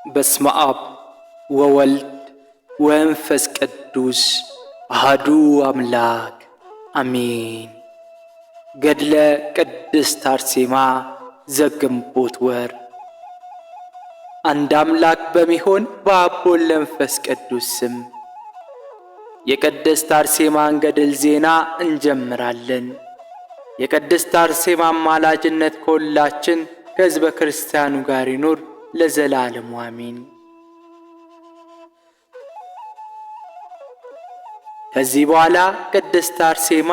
በስመ አብ ወወልድ ወመንፈስ ቅዱስ አሐዱ አምላክ አሜን። ገድለ ቅድስት አርሴማ ዘግንቦት ወር። አንድ አምላክ በሚሆን በአብ ወወልድ ወመንፈስ ቅዱስ ስም የቅድስት አርሴማን ገድል ዜና እንጀምራለን። የቅድስት አርሴማ አማላጅነት ከሁላችን ከሕዝበ ክርስቲያኑ ጋር ይኑር ለዘላለሙ አሜን። ከዚህ በኋላ ቅድስት አርሴማ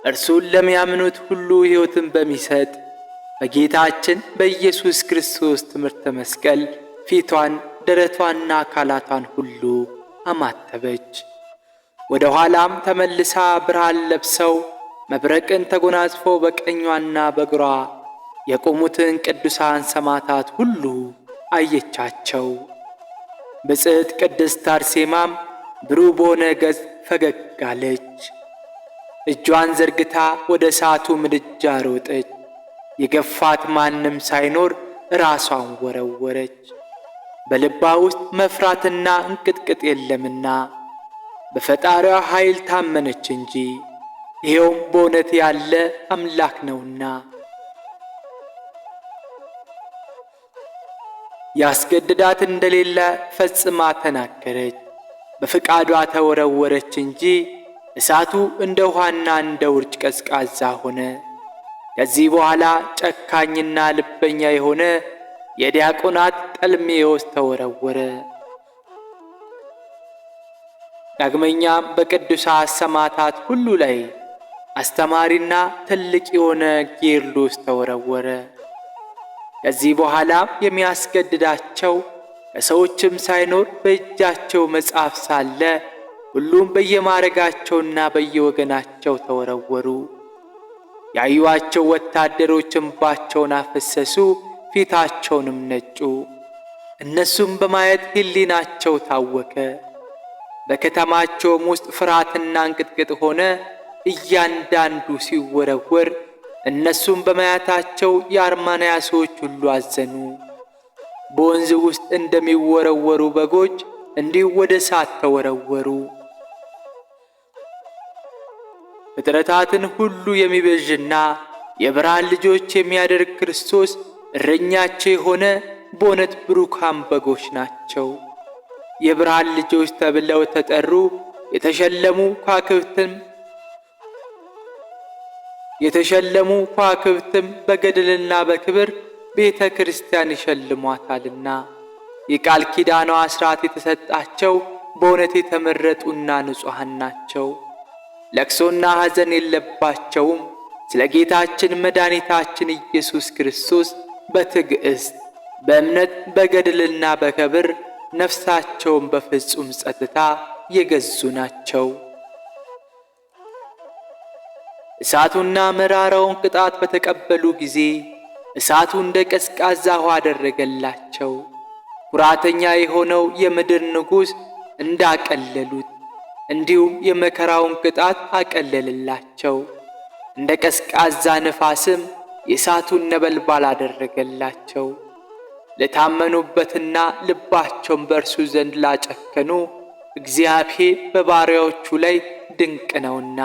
እርሱን ለሚያምኑት ሁሉ ሕይወትን በሚሰጥ በጌታችን በኢየሱስ ክርስቶስ ትምህርተ መስቀል ፊቷን ደረቷንና አካላቷን ሁሉ አማተበች። ወደ ኋላም ተመልሳ ብርሃን ለብሰው መብረቅን ተጎናጽፎ በቀኟና በግሯ የቆሙትን ቅዱሳን ሰማዕታት ሁሉ አየቻቸው። ብፅዕት ቅድስት አርሴማም ብሩህ በሆነ ገጽ ፈገግ አለች። እጇን ዘርግታ ወደ እሳቱ ምድጃ ሮጠች። የገፋት ማንም ሳይኖር ራሷን ወረወረች። በልባ ውስጥ መፍራትና እንቅጥቅጥ የለምና በፈጣሪዋ ኃይል ታመነች እንጂ ይኸውም በእውነት ያለ አምላክ ነውና። ያስገድዳት እንደሌለ ፈጽማ ተናገረች። በፈቃዷ ተወረወረች እንጂ እሳቱ እንደ ውሃና እንደ ውርጭ ቀዝቃዛ ሆነ። ከዚህ በኋላ ጨካኝና ልበኛ የሆነ የዲያቆናት ጠልሜዎስ ተወረወረ። ዳግመኛም በቅዱሳት ሰማዕታት ሁሉ ላይ አስተማሪና ትልቅ የሆነ ጌርሎስ ተወረወረ። ከዚህ በኋላ የሚያስገድዳቸው ከሰዎችም ሳይኖር በእጃቸው መጽሐፍ ሳለ ሁሉም በየማዕረጋቸውና በየወገናቸው ተወረወሩ። ያዩዋቸው ወታደሮች እንባቸውን አፈሰሱ፣ ፊታቸውንም ነጩ። እነሱም በማየት ሕሊናቸው ታወከ። በከተማቸውም ውስጥ ፍርሃትና እንቅጥቅጥ ሆነ። እያንዳንዱ ሲወረወር እነሱም በማየታቸው የአርማንያ ሰዎች ሁሉ አዘኑ። በወንዝ ውስጥ እንደሚወረወሩ በጎች እንዲሁ ወደ እሳት ተወረወሩ። ፍጥረታትን ሁሉ የሚቤዥና የብርሃን ልጆች የሚያደርግ ክርስቶስ እረኛቸው የሆነ በእውነት ብሩካን በጎች ናቸው። የብርሃን ልጆች ተብለው ተጠሩ። የተሸለሙ ከዋክብትም በገድልና በክብር ቤተ ክርስቲያን ይሸልሟታልና የቃል ኪዳኗ አስራት የተሰጣቸው በእውነት የተመረጡና ንጹሐን ናቸው። ለቅሶና ሐዘን የለባቸውም። ስለ ጌታችን መድኃኒታችን ኢየሱስ ክርስቶስ በትዕግሥት በእምነት በገድልና በክብር ነፍሳቸውን በፍጹም ጸጥታ የገዙ ናቸው። እሳቱና መራራውን ቅጣት በተቀበሉ ጊዜ እሳቱ እንደ ቀዝቃዛ ውሃ አደረገላቸው። ኩራተኛ የሆነው የምድር ንጉሥ እንዳቀለሉት እንዲሁም የመከራውን ቅጣት አቀለልላቸው። እንደ ቀዝቃዛ ነፋስም የእሳቱን ነበልባል አደረገላቸው። ለታመኑበትና ልባቸውን በእርሱ ዘንድ ላጨከኑ እግዚአብሔር በባሪያዎቹ ላይ ድንቅ ነውና።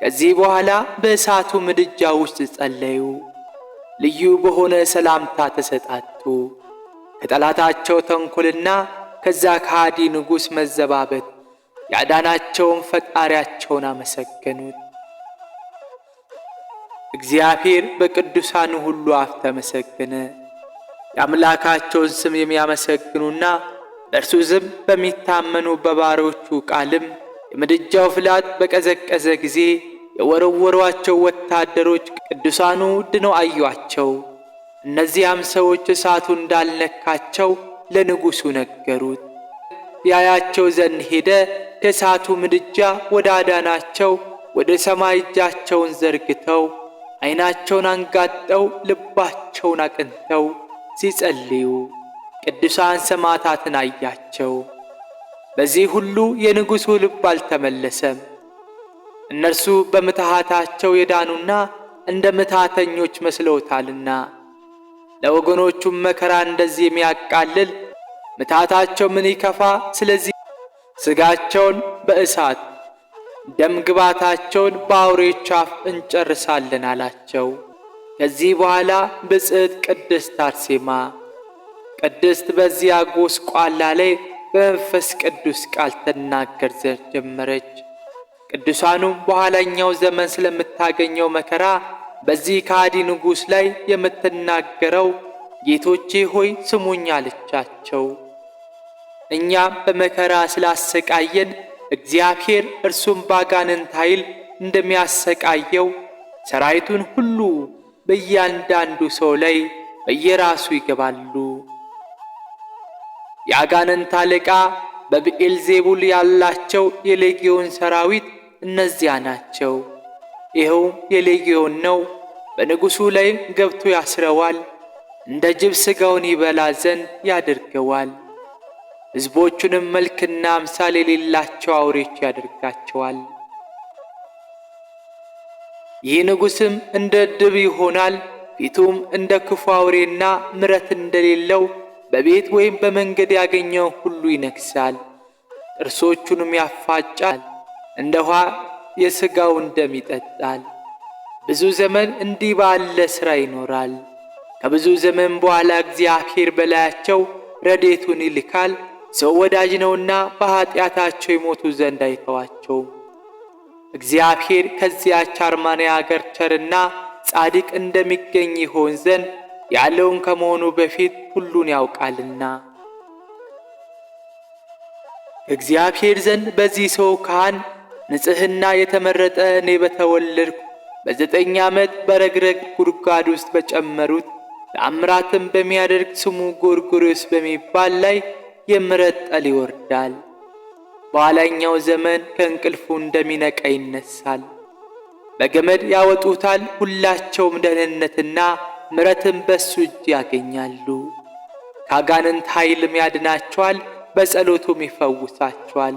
ከዚህ በኋላ በእሳቱ ምድጃ ውስጥ ጸለዩ። ልዩ በሆነ ሰላምታ ተሰጣጡ። ከጠላታቸው ተንኰልና ከዛ ከሃዲ ንጉሥ መዘባበት ያዳናቸውን ፈጣሪያቸውን አመሰገኑት። እግዚአብሔር በቅዱሳኑ ሁሉ አፍ ተመሰገነ። የአምላካቸውን ስም የሚያመሰግኑና በእርሱ ስም በሚታመኑ በባሮቹ ቃልም የምድጃው ፍላት በቀዘቀዘ ጊዜ የወረወሯቸው ወታደሮች ቅዱሳኑ ድነው አዩአቸው። እነዚያም ሰዎች እሳቱ እንዳልነካቸው ለንጉሡ ነገሩት። ያያቸው ዘንድ ሄደ። ከእሳቱ ምድጃ ወደ አዳናቸው ወደ ሰማይ እጃቸውን ዘርግተው ዓይናቸውን አንጋጠው ልባቸውን አቅንተው ሲጸልዩ ቅዱሳን ሰማዕታትን አያቸው። በዚህ ሁሉ የንጉሡ ልብ አልተመለሰም። እነርሱ በምትሃታቸው የዳኑና እንደ ምትሃተኞች መስለውታልና ለወገኖቹም መከራ እንደዚህ የሚያቃልል ምታታቸው ምን ይከፋ! ስለዚህ ሥጋቸውን በእሳት ደም ግባታቸውን በአውሬዎች አፍ እንጨርሳለን አላቸው። ከዚህ በኋላ ብጽዕት ቅድስት አርሴማ ቅድስት በዚያ ጎስቋላ ላይ በመንፈስ ቅዱስ ቃል ትናገር ዘንድ ጀመረች። ቅዱሳኑም በኋላኛው ዘመን ስለምታገኘው መከራ በዚህ ከሃዲ ንጉሥ ላይ የምትናገረው ጌቶቼ ሆይ ስሙኝ አለቻቸው። እኛም በመከራ ስላሰቃየን እግዚአብሔር እርሱም ባጋንንት ኃይል እንደሚያሰቃየው ሠራዊቱን ሁሉ በእያንዳንዱ ሰው ላይ በየራሱ ይገባሉ። የአጋንንት አለቃ በብዔልዜቡል ያላቸው የሌጊዮን ሠራዊት እነዚያ ናቸው። ይኸውም የሌጊዮን ነው። በንጉሡ ላይ ገብቶ ያስረዋል፣ እንደ ጅብ ሥጋውን ይበላ ዘንድ ያደርገዋል። ሕዝቦቹንም መልክና አምሳል የሌላቸው አውሬዎች ያደርጋቸዋል። ይህ ንጉሥም እንደ ድብ ይሆናል፣ ፊቱም እንደ ክፉ አውሬና ምሕረት እንደሌለው በቤት ወይም በመንገድ ያገኘውን ሁሉ ይነክሳል። ጥርሶቹንም ያፋጫል፣ እንደ ውኃ የሥጋውን ደም ይጠጣል። ብዙ ዘመን እንዲህ ባለ ሥራ ይኖራል። ከብዙ ዘመን በኋላ እግዚአብሔር በላያቸው ረድኤቱን ይልካል። ሰው ወዳጅ ነውና በኀጢአታቸው ይሞቱ ዘንድ አይተዋቸውም። እግዚአብሔር ከዚያች አርማንያ አገር ቸርና ጻድቅ እንደሚገኝ ይሆን ዘንድ ያለውን ከመሆኑ በፊት ሁሉን ያውቃልና። እግዚአብሔር ዘንድ በዚህ ሰው ካህን ንጽሕና የተመረጠ እኔ በተወለድኩ በ9 ዓመት በረግረግ ጉድጓድ ውስጥ በጨመሩት ተአምራትም በሚያደርግ ስሙ ጎርጎርዮስ በሚባል ላይ የምሕረት ጠል ይወርዳል። በኋላኛው ዘመን ከእንቅልፉ እንደሚነቃ ይነሳል። በገመድ ያወጡታል። ሁላቸውም ደህንነትና ምሕረትን በሱ እጅ ያገኛሉ። ከአጋንንት ኃይልም ያድናቸዋል፣ በጸሎቱም ይፈውሳቸዋል።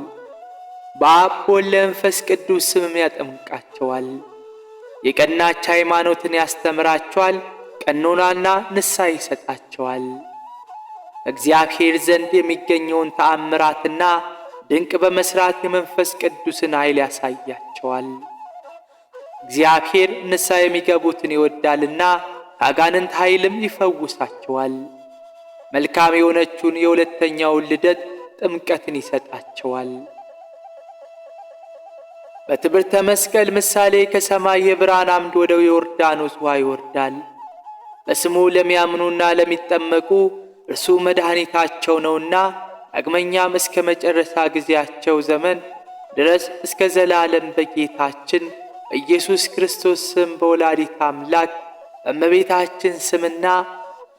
በአብ በወልድ በመንፈስ ቅዱስ ስምም ያጠምቃቸዋል። የቀናች ሃይማኖትን ያስተምራቸዋል፣ ቀኖናና ንስሐ ይሰጣቸዋል። እግዚአብሔር ዘንድ የሚገኘውን ተአምራትና ድንቅ በመሥራት የመንፈስ ቅዱስን ኃይል ያሳያቸዋል። እግዚአብሔር ንስሐ የሚገቡትን ይወዳልና ከአጋንንት ኃይልም ይፈውሳቸዋል። መልካም የሆነችውን የሁለተኛውን ልደት ጥምቀትን ይሰጣቸዋል። በትምህርተ መስቀል ምሳሌ ከሰማይ የብርሃን አምድ ወደ ዮርዳኖስ ውኃ ይወርዳል። በስሙ ለሚያምኑና ለሚጠመቁ እርሱ መድኃኒታቸው ነውና ዳግመኛም እስከ መጨረሻ ጊዜያቸው ዘመን ድረስ እስከ ዘላለም በጌታችን በኢየሱስ ክርስቶስ ስም በወላዲተ አምላክ በእመቤታችን ስምና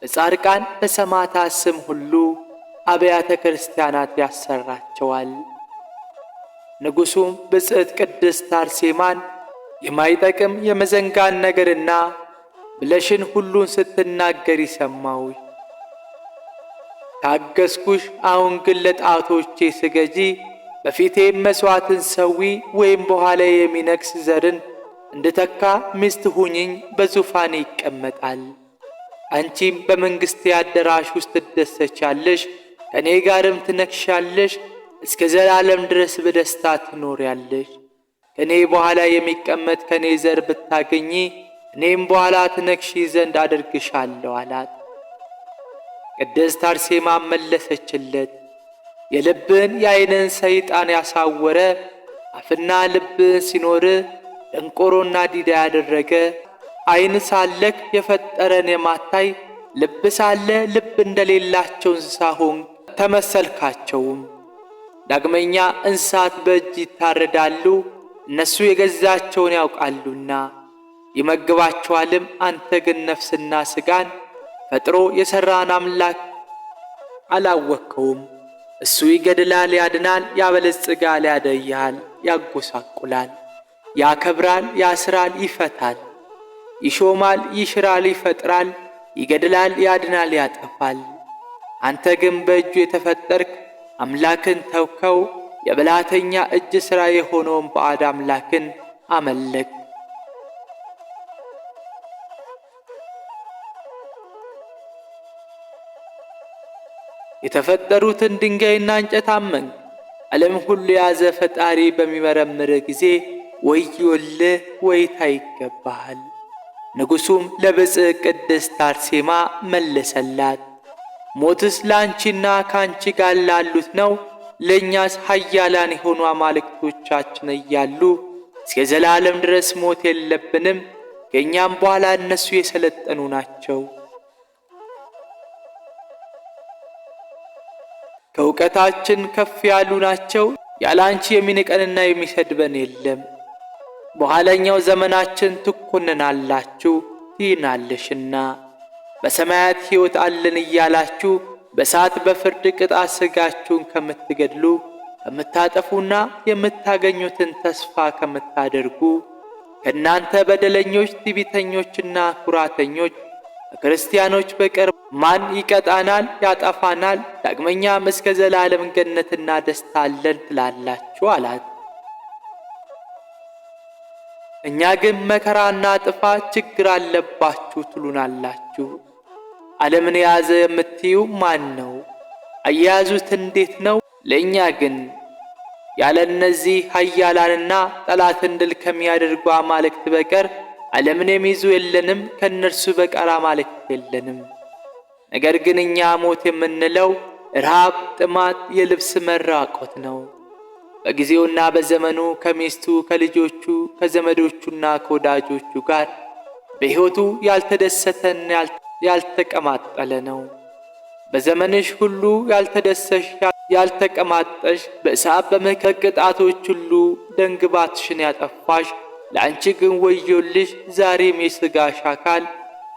በጻድቃን በሰማዕታት ስም ሁሉ አብያተ ክርስቲያናት ያሰራቸዋል። ንጉሡም ብጽዕት ቅድስት አርሴማን የማይጠቅም የመዘንጋን ነገርና ብለሽን ሁሉን ስትናገሪ ሰማሁሽ። ታገስኩሽ። አሁን ግን ለጣዖቶቼ ስገጂ፣ በፊቴም መሥዋዕትን ሰዊ፣ ወይም በኋላ የሚነግሥ ዘርን እንድተካ ሚስት ሁኚኝ። በዙፋኔ ይቀመጣል። አንቺም በመንግሥቴ አዳራሽ ውስጥ ትደሰቻለሽ፣ ከእኔ ጋርም ትነግሻለሽ። እስከ ዘላለም ድረስ በደስታ ትኖሪያለሽ። ከእኔ በኋላ የሚቀመጥ ከእኔ ዘር ብታገኚ እኔም በኋላ ትነግሺ ዘንድ አደርግሻለሁ አላት። ቅድስት አርሴማ መለሰችለት፣ የልብን የዓይንን ሰይጣን ያሳወረ አፍና ልብን ሲኖር ደንቆሮና ዲዳ ያደረገ ዓይን ሳለክ የፈጠረን የማታይ ልብ ሳለ ልብ እንደሌላቸው እንስሳ ሆንክ፣ ተመሰልካቸውም። ዳግመኛ እንስሳት በእጅ ይታረዳሉ፣ እነሱ የገዛቸውን ያውቃሉና ይመግባቸዋልም። አንተ ግን ነፍስና ሥጋን ፈጥሮ የሠራን አምላክ አላወቅከውም። እሱ ይገድላል፣ ያድናል፣ ያበለጽጋል፣ ያደይሃል፣ ያጎሳቁላል፣ ያከብራል፣ ያስራል፣ ይፈታል፣ ይሾማል፣ ይሽራል፣ ይፈጥራል፣ ይገድላል፣ ያድናል፣ ያጠፋል። አንተ ግን በእጁ የተፈጠርክ አምላክን ተውከው፣ የብልሃተኛ እጅ ሥራ የሆነውን ባዕድ አምላክን አመለክ። የተፈጠሩትን ድንጋይና እንጨት አመንክ። ዓለም ሁሉ የያዘ ፈጣሪ በሚመረምር ጊዜ ወዮልህ፣ ወይታ ይገባሃል። ንጉሡም ለብፅዕት ቅድስት አርሴማ መለሰላት፣ ሞትስ ለአንቺና ከአንቺ ጋር ላሉት ነው። ለእኛስ ኃያላን የሆኑ አማልክቶቻችን እያሉ እስከ ዘላለም ድረስ ሞት የለብንም። ከእኛም በኋላ እነሱ የሰለጠኑ ናቸው። ከእውቀታችን ከፍ ያሉ ናቸው። ያለ አንቺ የሚንቀንና የሚሰድበን የለም። በኋለኛው ዘመናችን ትኮንናላችሁ ትይናለሽና በሰማያት ሕይወት አለን እያላችሁ በእሳት በፍርድ ቅጣት ሥጋችሁን ከምትገድሉ ከምታጠፉና የምታገኙትን ተስፋ ከምታደርጉ ከእናንተ በደለኞች ትዕቢተኞችና ኩራተኞች ከክርስቲያኖች በቀር ማን ይቀጣናል ያጠፋናል? ዳግመኛም እስከ ዘላለም ገነትና ደስታ አለን ትላላችሁ አላት። እኛ ግን መከራና ጥፋት ችግር አለባችሁ ትሉናላችሁ። ዓለምን የያዘ የምትዩ ማን ነው? አያያዙት እንዴት ነው? ለእኛ ግን ያለ እነዚህ ኃያላንና ጠላትን ድል ከሚያደርጉ አማልክት በቀር ዓለምን የሚይዙ የለንም፣ ከእነርሱ በቀር አማልክት የለንም። ነገር ግን እኛ ሞት የምንለው ረሃብ፣ ጥማት፣ የልብስ መራቆት ነው። በጊዜውና በዘመኑ ከሚስቱ ከልጆቹ ከዘመዶቹና ከወዳጆቹ ጋር በሕይወቱ ያልተደሰተና ያልተቀማጠለ ነው። በዘመንሽ ሁሉ ያልተደሰሽ ያልተቀማጠሽ በእሳት በመቅጣቶች ሁሉ ደንግባትሽን ያጠፋሽ ለአንቺ ግን ወዮልሽ። ዛሬም የሥጋሽ አካል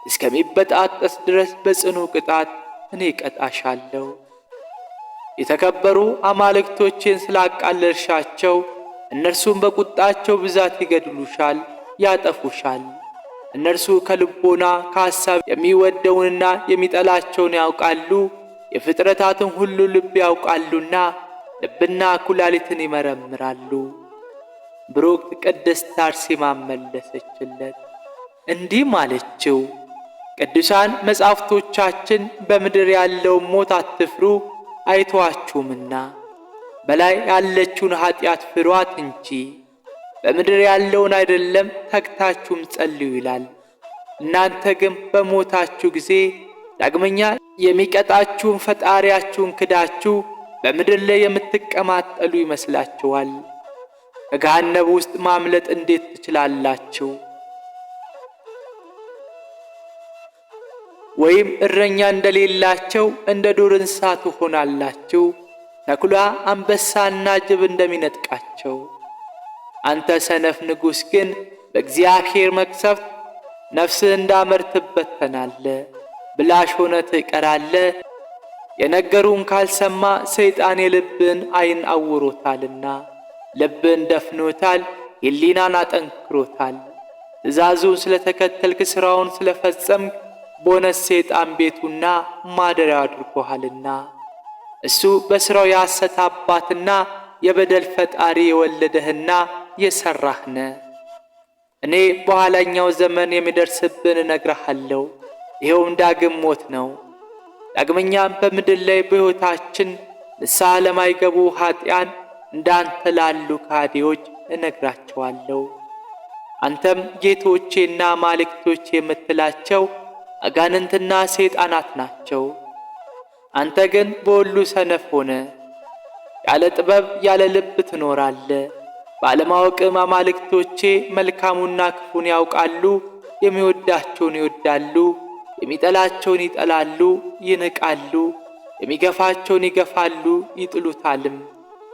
እስከሚበጣጠስ ድረስ በጽኑ ቅጣት እኔ ቀጣሻለሁ። የተከበሩ አማልክቶቼን ስላቃለልሻቸው እነርሱም በቁጣቸው ብዛት ይገድሉሻል፣ ያጠፉሻል። እነርሱ ከልቦና ከሐሳብ የሚወደውንና የሚጠላቸውን ያውቃሉ። የፍጥረታትን ሁሉ ልብ ያውቃሉና ልብና ኩላሊትን ይመረምራሉ። ብሩክት ቅድስት አርሴማ መለሰችለት እንዲህም አለችው፣ ቅዱሳን መጻሕፍቶቻችን በምድር ያለውን ሞት አትፍሩ አይተዋችሁምና በላይ ያለችውን ኃጢአት ፍሯት እንጂ በምድር ያለውን አይደለም፣ ተግታችሁም ጸልዩ ይላል። እናንተ ግን በሞታችሁ ጊዜ ዳግመኛ የሚቀጣችሁን ፈጣሪያችሁን ክዳችሁ በምድር ላይ የምትቀማጠሉ ይመስላችኋል። ከገሃነም ውስጥ ማምለጥ እንዴት ትችላላችሁ? ወይም እረኛ እንደሌላቸው እንደ ዱር እንስሳ ትሆናላችሁ፣ ተኩላ አንበሳና ጅብ እንደሚነጥቃቸው። አንተ ሰነፍ ንጉሥ ግን በእግዚአብሔር መቅሰፍት ነፍስህ እንዳመር ትበተናለህ፣ ብላሽ ሆነ ትቀራለህ። የነገሩን ካልሰማ ሰይጣን የልብን ዓይን አውሮታልና ልብን ደፍኖታል፣ ሕሊናን አጠንክሮታል። ትእዛዙን ስለተከተልክ ሥራውን ስለፈጸምክ በእውነት ሰይጣን ቤቱና ማደሪያው አድርጎሃልና እሱ በሥራው የሐሰት አባትና የበደል ፈጣሪ የወለደህና የሠራህነ። እኔ በኋላኛው ዘመን የሚደርስብን እነግርሃለሁ፣ ይኸውም ዳግም ሞት ነው። ዳግመኛም በምድር ላይ በሕይወታችን ንስሐ ለማይገቡ ኀጢአን እንዳንተ ላሉ ከሃዲዎች እነግራቸዋለሁ። አንተም ጌቶቼና አማልክቶቼ የምትላቸው አጋንንትና ሰይጣናት ናቸው። አንተ ግን በሁሉ ሰነፍ ሆነ ያለ ጥበብ ያለ ልብ ትኖራለህ። ባለማወቅም አማልክቶቼ መልካሙና ክፉን ያውቃሉ፣ የሚወዳቸውን ይወዳሉ፣ የሚጠላቸውን ይጠላሉ፣ ይንቃሉ፣ የሚገፋቸውን ይገፋሉ፣ ይጥሉታልም፣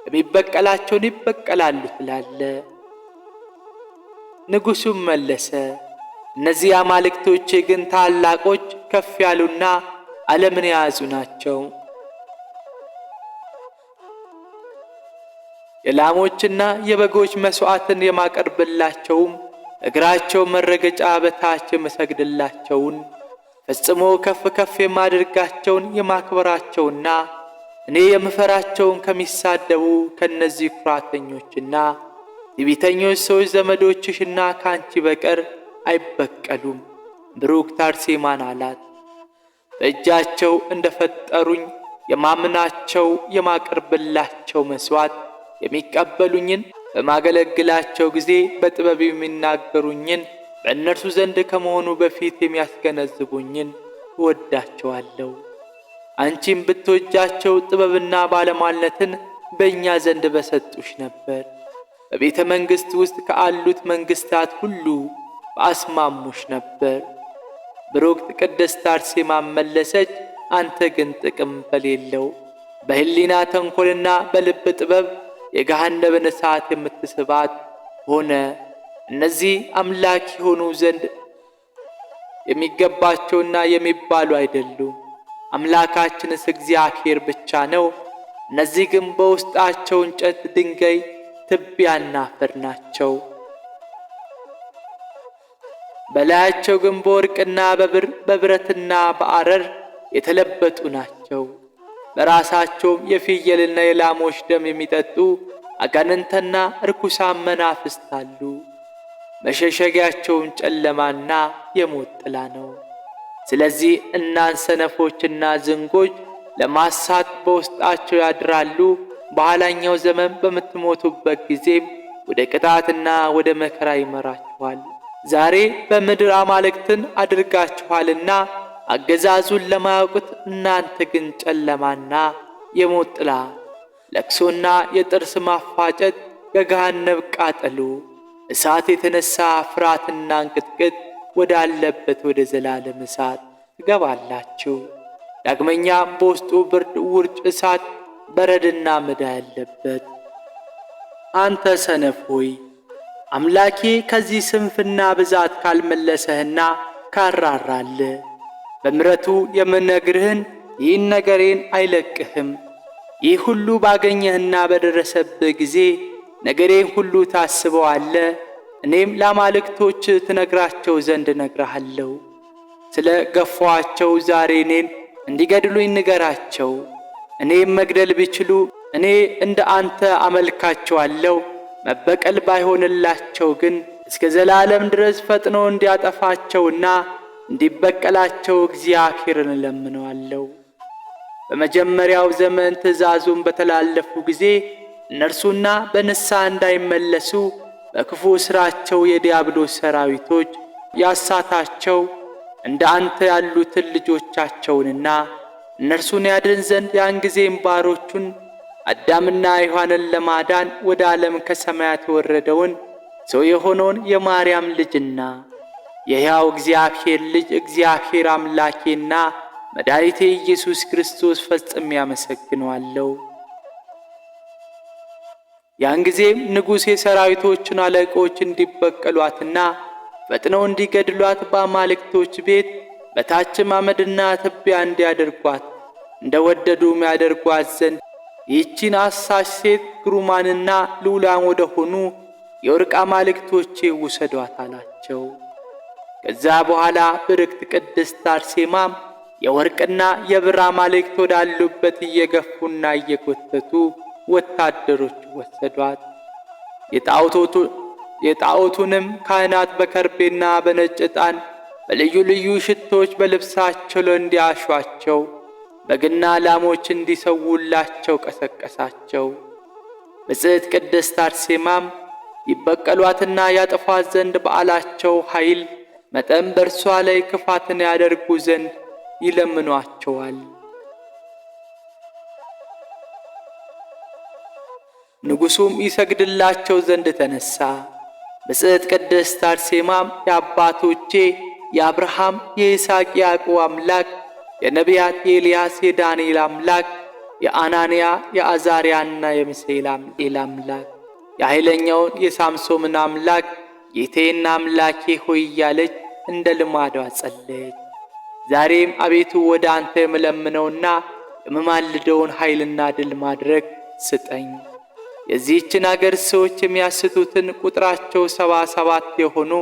የሚበቀላቸውን ይበቀላሉ ትላለህ። ንጉሡም መለሰ፣ እነዚህ አማልክቶቼ ግን ታላቆች ከፍ ያሉና ዓለምን የያዙ ናቸው። የላሞችና የበጎች መሥዋዕትን የማቀርብላቸውም እግራቸው መረገጫ በታች የምሰግድላቸውን ፈጽሞ ከፍ ከፍ የማደርጋቸውን የማክበራቸውና እኔ የምፈራቸውን ከሚሳደቡ ከእነዚህ ኩራተኞችና ትዕቢተኞች ሰዎች ዘመዶችሽና ከአንቺ በቀር አይበቀሉም። ብሩክት አርሴማን አላት፣ በእጃቸው እንደ ፈጠሩኝ የማምናቸው የማቀርብላቸው መሥዋዕት የሚቀበሉኝን በማገለግላቸው ጊዜ በጥበብ የሚናገሩኝን በእነርሱ ዘንድ ከመሆኑ በፊት የሚያስገነዝቡኝን እወዳቸዋለሁ። አንቺም ብትወጃቸው ጥበብና ባለሟልነትን በእኛ ዘንድ በሰጡሽ ነበር። በቤተ መንግሥት ውስጥ ካሉት መንግሥታት ሁሉ በአስማሙሽ ነበር። ብሩክት ቅድስት አርሴማ መለሰች፣ አንተ ግን ጥቅም በሌለው በሕሊና ተንኰልና በልብ ጥበብ የገሃነብን እሳት የምትስባት ሆነ። እነዚህ አምላክ የሆኑ ዘንድ የሚገባቸውና የሚባሉ አይደሉም። አምላካችንስ እግዚአብሔር ብቻ ነው። እነዚህ ግን በውስጣቸው እንጨት፣ ድንጋይ፣ ትቢያና አፈር ናቸው። በላያቸው ግን በወርቅና በብር በብረትና በአረር የተለበጡ ናቸው። በራሳቸውም የፍየልና የላሞች ደም የሚጠጡ አጋንንትና ርኩሳን መናፍስት አሉ። መሸሸጊያቸውን ጨለማና የሞት ጥላ ነው። ስለዚህ እናንተ ሰነፎችና ዝንጎች ለማሳት በውስጣቸው ያድራሉ። በኋላኛው ዘመን በምትሞቱበት ጊዜም ወደ ቅጣትና ወደ መከራ ይመራችኋል። ዛሬ በምድር አማልክትን አድርጋችኋልና አገዛዙን ለማያውቁት እናንተ ግን ጨለማና የሞት ጥላ፣ ለቅሶና የጥርስ ማፋጨት፣ የገሃነብ ቃጠሎ፣ እሳት የተነሳ ፍርሃትና እንቅጥቅጥ ወዳለበት ወደ ዘላለም እሳት ትገባላችሁ። ዳግመኛም በውስጡ ብርድ፣ ውርጭ፣ እሳት፣ በረድና ምዳ ያለበት። አንተ ሰነፍ ሆይ አምላኬ ከዚህ ስንፍና ብዛት ካልመለሰህና ካራራልህ በምሕረቱ የምነግርህን ይህን ነገሬን አይለቅህም። ይህ ሁሉ ባገኘህና በደረሰብህ ጊዜ ነገሬን ሁሉ ታስበዋለህ። እኔም ለአማልክቶች ትነግራቸው ዘንድ እነግርሃለሁ። ስለ ገፏቸው ዛሬ እኔን እንዲገድሉኝ ንገራቸው። እኔም መግደል ቢችሉ እኔ እንደ አንተ አመልካቸዋለሁ። መበቀል ባይሆንላቸው ግን እስከ ዘላለም ድረስ ፈጥኖ እንዲያጠፋቸውና እንዲበቀላቸው እግዚአብሔርን እለምነዋለሁ። በመጀመሪያው ዘመን ትእዛዙን በተላለፉ ጊዜ እነርሱና በንስሐ እንዳይመለሱ በክፉ ሥራቸው የዲያብሎስ ሰራዊቶች ያሳታቸው እንደ አንተ ያሉትን ልጆቻቸውንና እነርሱን ያድን ዘንድ ያን ጊዜም ባሮቹን አዳምና ሔዋንን ለማዳን ወደ ዓለም ከሰማያት የወረደውን ሰው የሆነውን የማርያም ልጅና የሕያው እግዚአብሔር ልጅ እግዚአብሔር አምላኬና መድኃኒቴ ኢየሱስ ክርስቶስ ፈጽሜ አመሰግነዋለሁ። ያን ጊዜም ንጉሥ የሰራዊቶቹን አለቆች እንዲበቀሏትና ፈጥነው እንዲገድሏት በአማልክቶች ቤት በታችም አመድና ትቢያ እንዲያደርጓት እንደወደዱም ያደርጓት ዘንድ ይህችን አሳች ሴት ግሩማንና ልዑላን ወደ ሆኑ የወርቅ አማልክቶቼ ውሰዷት አላቸው። ከዛ በኋላ ብርክት ቅድስት አርሴማም የወርቅና የብር አማልክት ወዳሉበት እየገፉና እየጎተቱ ወታደሮች ወሰዷት። የጣዖቱንም ካህናት በከርቤና በነጭ ዕጣን በልዩ ልዩ ሽቶች በልብሳቸው ላይ እንዲያሿቸው በግና ላሞች እንዲሰውላቸው ቀሰቀሳቸው። ብጽዕት ቅድስት አርሴማም ይበቀሏትና ያጠፏት ዘንድ በዓላቸው ኃይል መጠን በእርሷ ላይ ክፋትን ያደርጉ ዘንድ ይለምኗቸዋል። ንጉሡም ይሰግድላቸው ዘንድ ተነሣ። ብጽዕት ቅድስት አርሴማም የአባቶቼ የአብርሃም የይስሐቅ ያዕቆብ አምላክ የነቢያት የኤልያስ የዳንኤል አምላክ የአናንያ የአዛርያና የሚሳኤል አምላክ የኃይለኛውን የሳምሶምን አምላክ ጌቴና አምላኬ ሆይ እያለች እንደ ልማዷ ጸለየች። ዛሬም አቤቱ ወደ አንተ የምለምነውና የምማልደውን ኃይልና ድል ማድረግ ስጠኝ። የዚህችን አገር ሰዎች የሚያስቱትን ቁጥራቸው 77 የሆኑ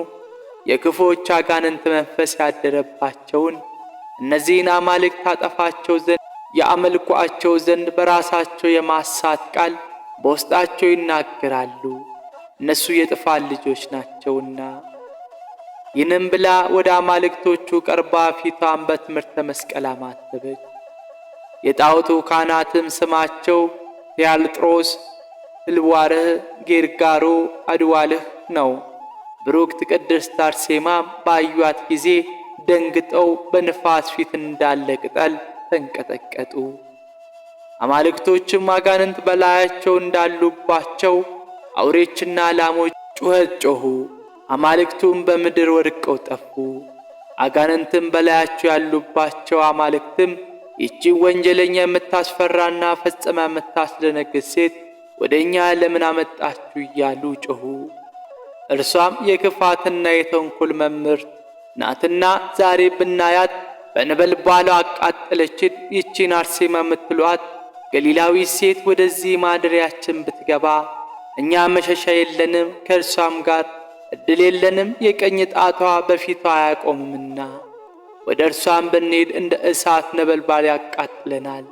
የክፉዎች አጋንንት መንፈስ ያደረባቸውን እነዚህን አማልክት ታጠፋቸው ዘንድ ያመልኩአቸው ዘንድ በራሳቸው የማሳት ቃል በውስጣቸው ይናገራሉ። እነሱ የጥፋት ልጆች ናቸውና። ይህንም ብላ ወደ አማልክቶቹ ቀርባ ፊቷን በትምህርተ መስቀል አማተበች። የጣዖቱ ካህናትም ስማቸው ቲያልጥሮስ፣ እልዋርህ፣ ጌርጋሮ፣ አድዋልህ ነው። ብሩክት ቅድስት አርሴማም ባዩአት ጊዜ ደንግጠው በንፋስ ፊት እንዳለ ቅጠል ተንቀጠቀጡ። አማልክቶችም አጋንንት በላያቸው እንዳሉባቸው አውሬችና ላሞች ጩኸት ጮኹ። አማልክቱም በምድር ወድቀው ጠፉ። አጋንንትም በላያቸው ያሉባቸው አማልክትም ይህች ወንጀለኛ የምታስፈራና ፈጽማ የምታስደነግጥ ሴት ወደ እኛ ለምን አመጣችሁ እያሉ ጮኹ። እርሷም የክፋትና የተንኮል መምህርት ናትና ዛሬ ብናያት በነበልባሏ አቃጠለችን። ይህችን አርሴማ የምትሏት ገሊላዊ ሴት ወደዚህ ማደሪያችን ብትገባ እኛ መሸሻ የለንም፣ ከእርሷም ጋር እድል የለንም፣ የቀኝ ጣቷ በፊቷ አያቆምምና ወደ እርሷም ብንሄድ እንደ እሳት ነበልባል ያቃጥለናል።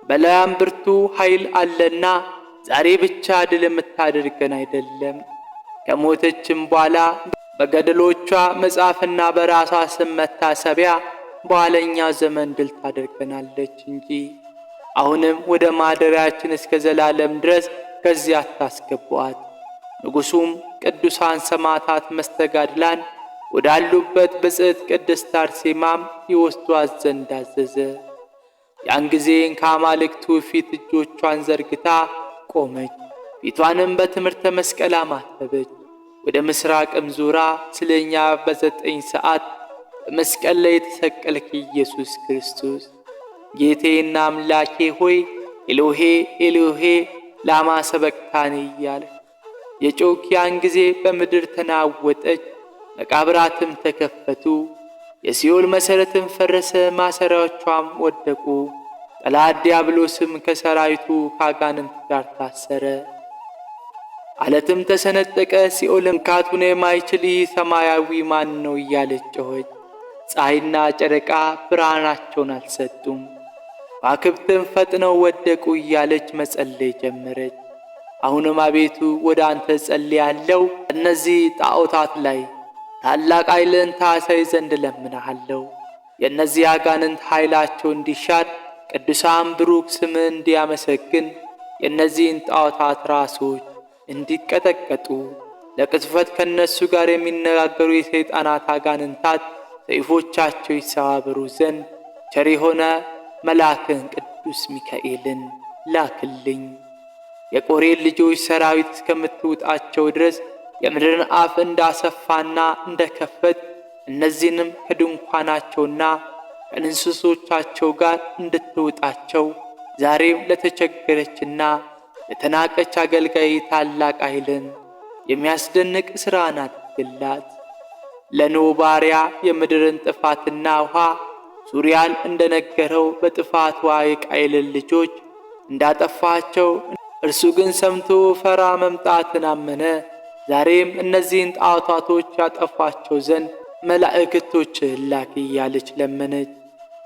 በላያም ብርቱ ኃይል አለና ዛሬ ብቻ ድል የምታደርገን አይደለም፣ ከሞተችም በኋላ በገድሎቿ መጽሐፍና በራሷ ስም መታሰቢያ በኋለኛ ዘመን ድል ታደርገናለች እንጂ አሁንም ወደ ማደሪያችን እስከ ዘላለም ድረስ ከዚያ አታስገቧት። ንጉሡም ቅዱሳን ሰማዕታት መስተጋድላን ወዳሉበት ብጽዕት ቅድስት አርሴማም ይወስዷት ዘንድ አዘዘ። ያን ጊዜን ከአማልክቱ ፊት እጆቿን ዘርግታ ቆመች። ፊቷንም በትምህርተ መስቀል አማተበች። ወደ ምስራቅም ዙራ ስለኛ በ9 ሰዓት በመስቀል ላይ የተሰቀልክ ኢየሱስ ክርስቶስ ጌቴና አምላኬ ሆይ ኤሎሄ ኤሎሄ ላማ ሰበቅታኒ እያልህ የጮክ ያን ጊዜ በምድር ተናወጠች፣ መቃብራትም ተከፈቱ፣ የሲኦል መሠረትም ፈረሰ፣ ማሰሪያዎቿም ወደቁ። ጠላት ዲያብሎስም ከሰራዊቱ ከአጋንንት ጋር ታሰረ። ዓለትም ተሰነጠቀ፣ ሲኦልም ካቱን የማይችል ይህ ሰማያዊ ማን ነው እያለች ጮኸች። ፀሐይና ጨረቃ ብርሃናቸውን አልሰጡም፣ ከዋክብትም ፈጥነው ወደቁ እያለች መጸለይ ጀመረች። አሁንም አቤቱ ወደ አንተ ጸልያለሁ፣ እነዚህ ጣዖታት ላይ ታላቅ ኃይልን ታሳይ ዘንድ እለምንሃለሁ። የእነዚህ አጋንንት ኃይላቸው እንዲሻር፣ ቅዱሳን ብሩክ ስምህ እንዲያመሰግን፣ የእነዚህን ጣዖታት ራሶች እንዲቀጠቀጡ፣ ለቅጽበት ከእነሱ ጋር የሚነጋገሩ የሰይጣናት አጋንንታት ሰይፎቻቸው ይሰባበሩ ዘንድ ቸር የሆነ መልአክን ቅዱስ ሚካኤልን ላክልኝ። የቆሬን ልጆች ሰራዊት እስከምትውጣቸው ድረስ የምድርን አፍ እንዳሰፋና እንደከፈት እነዚህንም ከድንኳናቸውና ከእንስሶቻቸው ጋር እንድትውጣቸው ዛሬም ለተቸገረችና ለተናቀች አገልጋይ ታላቅ ኃይልን የሚያስደንቅ ሥራን አድርግላት። ለኖኅ ባሪያ የምድርን ጥፋትና ውኃ ዙሪያን እንደነገረው በጥፋት ውኃ የቃየልን ልጆች እንዳጠፋቸው እርሱ ግን ሰምቶ ፈራ መምጣትን አመነ። ዛሬም እነዚህን ጣዖታቶች ያጠፋቸው ዘንድ መላእክቶችህን ላክ እያለች ለመነች።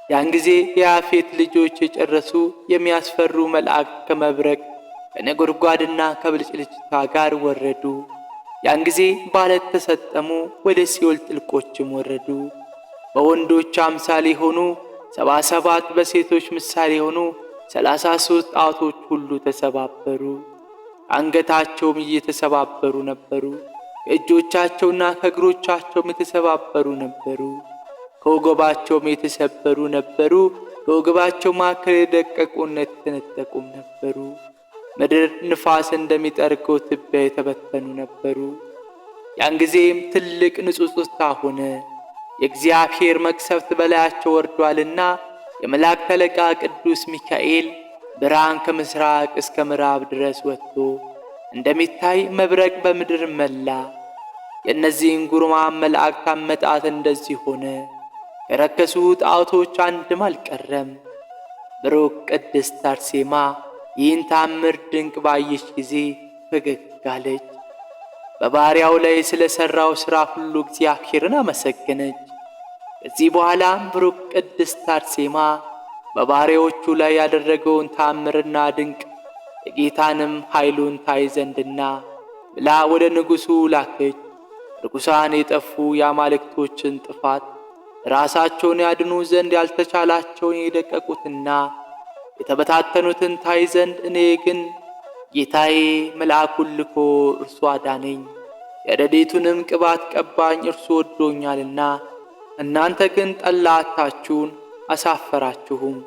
ያን ጊዜ የያፌት ልጆች የጨረሱ የሚያስፈሩ መላእክት ከመብረቅ ከነጎድጓድና ከብልጭልጭታ ጋር ወረዱ። ያን ጊዜ በዓለት ተሰጠሙ፣ ወደ ሲኦል ጥልቆችም ወረዱ። በወንዶች አምሳል የሆኑ 77 በሴቶች ምሳሌ የሆኑ 33 ጣዖቶች ሁሉ ተሰባበሩ። አንገታቸውም እየተሰባበሩ ነበሩ። ከእጆቻቸውና ከእግሮቻቸውም የተሰባበሩ ነበሩ። ከወገባቸውም የተሰበሩ ነበሩ። ከወገባቸው መካከል የደቀቁና የተነጠቁም ነበሩ። ምድር ንፋስ እንደሚጠርገው ትቢያ የተበተኑ ነበሩ። ያን ጊዜም ትልቅ ንጹጽታ ሆነ። የእግዚአብሔር መቅሰፍት በላያቸው ወርዷልና የመላእክት አለቃ ቅዱስ ሚካኤል ብርሃን ከምስራቅ እስከ ምዕራብ ድረስ ወጥቶ እንደሚታይ መብረቅ በምድር መላ። የእነዚህን ጉርማን መላእክት አመጣጥ እንደዚህ ሆነ። ከረከሱ ጣዖቶች አንድም አልቀረም። ብሩክ ቅድስት አርሴማ ይህን ታምር ድንቅ ባየች ጊዜ ፈገግ አለች። በባሪያው ላይ ስለ ሠራው ሥራ ሁሉ እግዚአብሔርን አመሰገነች። ከዚህ በኋላ ብሩክ ቅድስት አርሴማ በባሪያዎቹ ላይ ያደረገውን ታምርና ድንቅ የጌታንም ኃይሉን ታይ ዘንድና ብላ ወደ ንጉሡ ላከች። ርኩሳን የጠፉ የአማልክቶችን ጥፋት ራሳቸውን ያድኑ ዘንድ ያልተቻላቸውን የደቀቁትና የተበታተኑትን ታይ ዘንድ እኔ ግን ጌታዬ መልአኩን ልኮ እርሱ አዳነኝ፣ የረድኤቱንም ቅባት ቀባኝ፣ እርሱ ወዶኛልና። እናንተ ግን ጠላታችሁን አሳፈራችሁም፣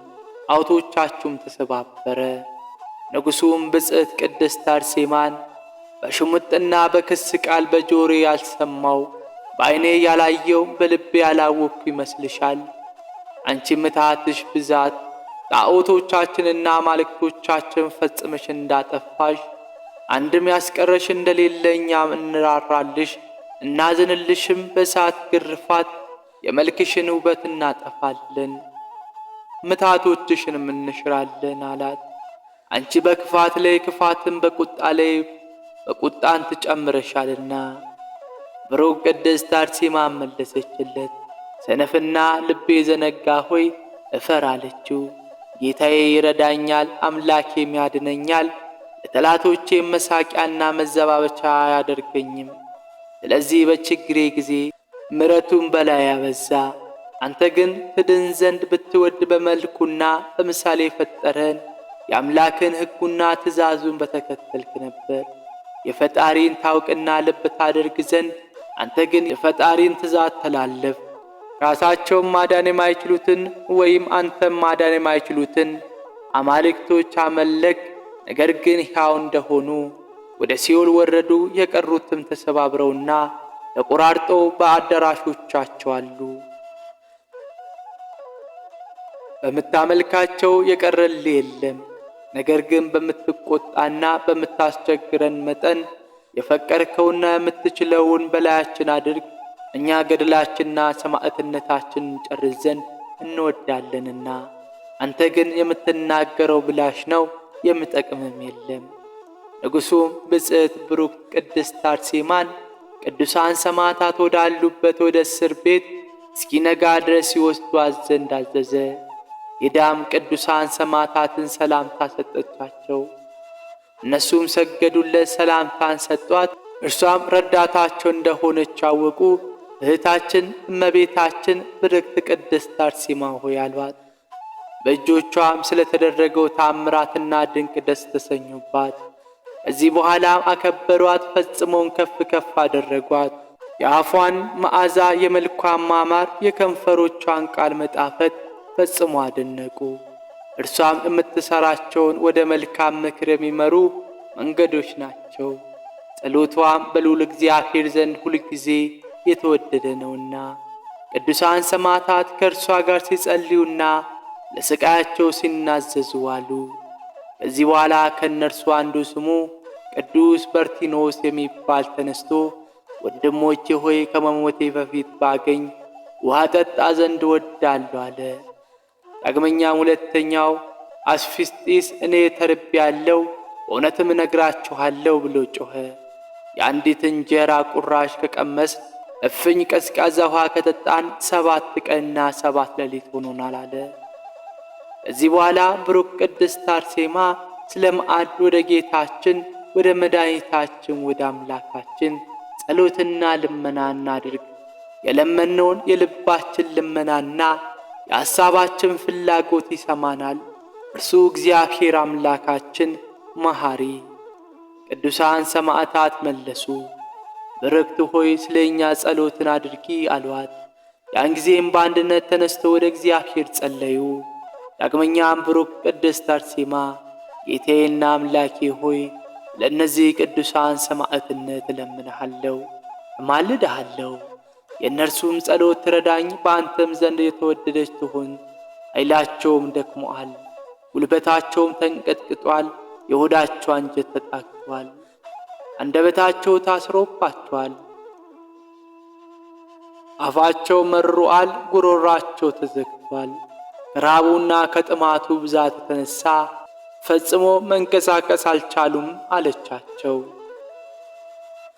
ሐውልቶቻችሁም ተሰባበረ። ንጉሡም ብጽዕት ቅድስት አርሴማን በሽሙጥና በክስ ቃል በጆሮዬ ያልሰማው በዓይኔ ያላየው በልቤ ያላወቅኩ ይመስልሻል? አንቺ ምትሃትሽ ብዛት ጣዖቶቻችንና አማልክቶቻችን ፈጽመሽ እንዳጠፋሽ አንድም ያስቀረሽ እንደሌለ እኛም እንራራልሽ እናዝንልሽም፣ በእሳት ግርፋት የመልክሽን ውበት እናጠፋለን፣ ምትሃቶችሽንም እንሽራለን አላት። አንቺ በክፋት ላይ ክፋትን በቁጣ ላይ በቁጣን ትጨምረሻልና። ብሩክ ቅድስት አርሴማ መለሰችለት፣ ሰነፍና ልቤ ዘነጋ ሆይ እፈር አለችው። ጌታዬ ይረዳኛል፣ አምላኬም ያድነኛል፣ ለጠላቶቼ መሳቂያና መዘባበቻ አያደርገኝም። ስለዚህ በችግሬ ጊዜ ምሕረቱን በላይ ያበዛ። አንተ ግን ትድን ዘንድ ብትወድ በመልኩና በምሳሌ ፈጠረን የአምላክን ሕጉና ትእዛዙን በተከተልክ ነበር። የፈጣሪን ታውቅና ልብ ታደርግ ዘንድ አንተ ግን የፈጣሪን ትእዛዝ ተላለፍ። ራሳቸውን ማዳን የማይችሉትን ወይም አንተም ማዳን የማይችሉትን አማልክቶች አመለክ። ነገር ግን ሕያው እንደሆኑ ወደ ሲኦል ወረዱ። የቀሩትም ተሰባብረውና ተቆራርጠው በአዳራሾቻቸው አሉ። በምታመልካቸው የቀረልህ የለም። ነገር ግን በምትቆጣና በምታስቸግረን መጠን የፈቀድከውና የምትችለውን በላያችን አድርግ። እኛ ገድላችንና ሰማዕትነታችን እንጨርስ ዘንድ እንወዳለንና። አንተ ግን የምትናገረው ብላሽ ነው፣ የምጠቅምም የለም። ንጉሡም ብጽዕት ብሩክ ቅድስት አርሴማን ቅዱሳን ሰማዕታት ወዳሉበት ወደ እስር ቤት እስኪነጋ ድረስ ይወስዷት ዘንድ አዘዘ። ሄዳም ቅዱሳን ሰማዕታትን ሰላምታ ሰጠቻቸው። እነሱም ሰገዱለት፣ ሰላምታን ሰጧት። እርሷም ረዳታቸው እንደሆነች አወቁ። እህታችን እመቤታችን ብርክት ቅድስት አርሴማ ሆይ አሏት። በእጆቿም ስለተደረገው ታምራትና ድንቅ ደስ ተሰኙባት። ከዚህ በኋላም አከበሯት፣ ፈጽሞን ከፍ ከፍ አደረጓት። የአፏን መዓዛ፣ የመልኳን ማማር፣ የከንፈሮቿን ቃል መጣፈጥ ፈጽሞ አደነቁ። እርሷም የምትሠራቸውን ወደ መልካም ምክር የሚመሩ መንገዶች ናቸው። ጸሎቷም በልዑል እግዚአብሔር ዘንድ ሁልጊዜ የተወደደ ነውና ቅዱሳን ሰማዕታት ከእርሷ ጋር ሲጸልዩና ለሥቃያቸው ሲናዘዙ አሉ። ከዚህ በኋላ ከእነርሱ አንዱ ስሙ ቅዱስ በርቲኖስ የሚባል ተነስቶ ወንድሞቼ ሆይ ከመሞቴ በፊት ባገኝ ውሃ ጠጣ ዘንድ ወዳለሁ አለ። ዳግመኛም ሁለተኛው አስፊስጢስ እኔ ተርቤያለሁ፣ በእውነትም እነግራችኋለሁ ብሎ ጮኸ። የአንዲት እንጀራ ቁራሽ ከቀመስ እፍኝ ቀዝቃዛ ውሃ ከጠጣን 7 ቀንና 7 ሌሊት ሆኖናል አለ። ከዚህ በኋላ ብሩክ ቅድስት አርሴማ ስለ ማዕድ ወደ ጌታችን ወደ መድኃኒታችን ወደ አምላካችን ጸሎትና ልመና እናድርግ። የለመነውን የልባችን ልመናና የሐሳባችን ፍላጎት ይሰማናል። እርሱ እግዚአብሔር አምላካችን መሐሪ። ቅዱሳን ሰማዕታት መለሱ፣ ብርክት ሆይ ስለ እኛ ጸሎትን አድርጊ አሏት። ያን ጊዜም በአንድነት ተነስተው ወደ እግዚአብሔር ጸለዩ። ዳግመኛም ብሩክ ቅድስት አርሴማ ጌታዬና አምላኬ ሆይ ለእነዚህ ቅዱሳን ሰማዕትነት እለምንሃለሁ፣ እማልድሃለሁ። የእነርሱም ጸሎት ትረዳኝ፣ በአንተም ዘንድ የተወደደች ትሁን። ኃይላቸውም ደክሞአል፣ ጉልበታቸውም ተንቀጥቅጧል፣ የሆዳቸው አንጀት ተጣግቷል፣ አንደበታቸው ታስሮባቸዋል፣ አፋቸው መርሮአል፣ ጉሮራቸው ተዘግቷል። ከረሃቡና ከጥማቱ ብዛት የተነሳ ፈጽሞ መንቀሳቀስ አልቻሉም አለቻቸው።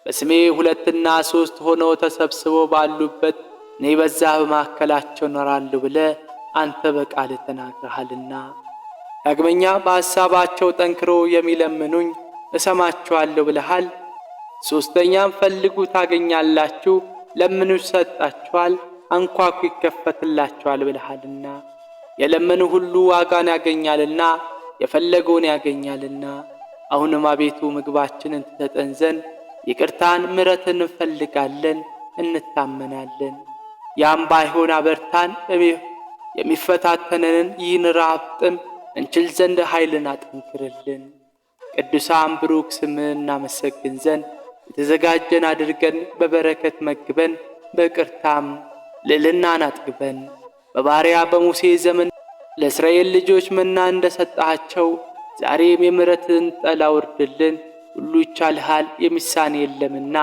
በስሜ 2 እና 3 ሆነው ተሰብስበው ባሉበት እኔ በዛ በማካከላቸው እኖራለሁ ብለህ አንተ በቃል ተናግረሃልና። ዳግመኛ በሐሳባቸው ጠንክሮ የሚለምኑኝ እሰማቸዋለሁ ብለሃል። ሦስተኛም ፈልጉ ታገኛላችሁ፣ ለምኑ ይሰጣችኋል፣ አንኳኩ ይከፈትላችኋል ብለሃልና። የለመኑ ሁሉ ዋጋን ያገኛልና የፈለገውን ያገኛልና። አሁንም አቤቱ ምግባችንን ትሰጠን ዘንድ ይቅርታን ምሕረትን እንፈልጋለን እንታመናለን። ያም ባይሆን አበርታን፣ የሚፈታተነንን ይህን ረሃብ ጥም እንችል ዘንድ ኃይልን አጠንክርልን። ቅዱሳን ብሩክ ስምህን እናመሰግን ዘንድ የተዘጋጀን አድርገን በበረከት መግበን በቅርታም ልዕልናን አጥግበን። በባሪያ በሙሴ ዘመን ለእስራኤል ልጆች መና እንደሰጣቸው ዛሬም የምሕረትን ጠል አውርድልን። ሁሉ ይቻልሃል የሚሳን የለምና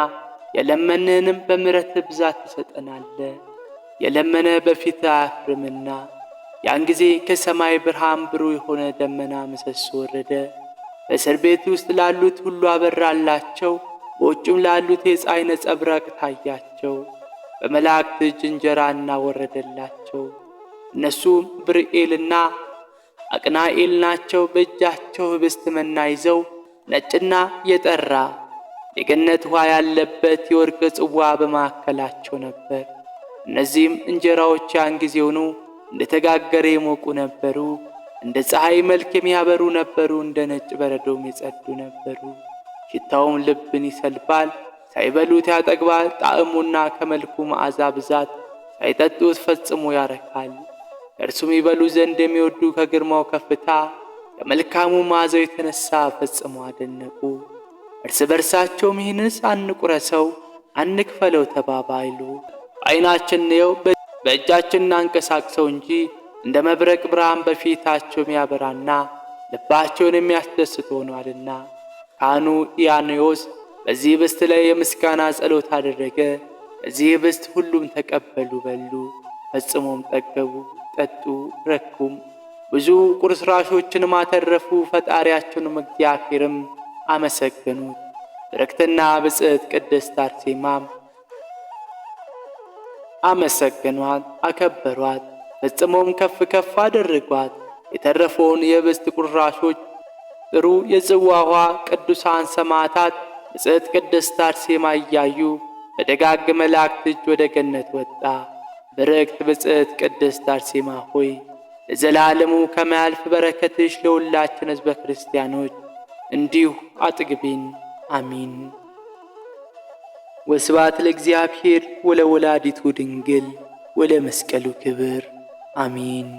የለመንህንም በምሕረት ብዛት ትሰጠናለህ። የለመነ በፊት አያፍርምና። ያን ጊዜ ከሰማይ ብርሃን ብሩህ የሆነ ደመና ምሰሶ ወረደ። በእስር ቤት ውስጥ ላሉት ሁሉ አበራላቸው። በውጭም ላሉት የፀሐይ ነጸብራቅ ታያቸው። በመላእክት እጅ እንጀራና ወረደላቸው። እነሱም ብርኤልና አቅናኤል ናቸው። በእጃቸው ኅብስት መና ይዘው ነጭና የጠራ የገነት ውኃ ያለበት የወርቅ ጽዋ በማዕከላቸው ነበር። እነዚህም እንጀራዎች ያን ጊዜውኑ እንደ ተጋገረ የሞቁ ነበሩ። እንደ ፀሐይ መልክ የሚያበሩ ነበሩ። እንደ ነጭ በረዶም የጸዱ ነበሩ። ሽታውም ልብን ይሰልባል። ሳይበሉት ያጠግባል። ጣዕሙና ከመልኩ መዓዛ ብዛት ሳይጠጡት ፈጽሞ ያረካል። እርሱም ይበሉ ዘንድ የሚወዱ ከግርማው ከፍታ ከመልካሙ መዓዛው የተነሳ ፈጽሞ አደነቁ። እርስ በርሳቸውም ይህንስ አንቁረሰው አንክፈለው ተባባሉ። በዓይናችን እንየው በእጃችን እናንቀሳቅሰው እንጂ እንደ መብረቅ ብርሃን በፊታቸው የሚያበራና ልባቸውን የሚያስደስት ሆኗልና። ካህኑ ኢያኔዎስ በዚህ ኅብስት ላይ የምስጋና ጸሎት አደረገ። ከዚህ ኅብስት ሁሉም ተቀበሉ፣ በሉ፣ ፈጽሞም ጠገቡ፣ ጠጡ፣ ረኩም። ብዙ ቁርስራሾችንም አተረፉ። ፈጣሪያቸውንም እግዚአብሔርም አመሰገኑት። በረከትና ብጽዕት ቅድስት አርሴማም አመሰገኗት፣ አከበሯት፣ ፈጽሞም ከፍ ከፍ አደረጓት። የተረፈውን የኅብስት ቁራሾች ጥሩ የጽዋ ውኃ ቅዱሳን ሰማዕታት ብጽዕት ቅድስት አርሴማ እያዩ በደጋግ መላእክት እጅ ወደ ገነት ወጣ። ብርክት ብጽዕት ቅድስት አርሴማ ሆይ ለዘላለሙ ከማያልፍ በረከትሽ ለሁላችን ሕዝበ ክርስቲያኖች እንዲሁ አጥግቢን። አሚን። ወስብሐት ለእግዚአብሔር ወለወላዲቱ ድንግል ወለመስቀሉ ክብር። አሚን።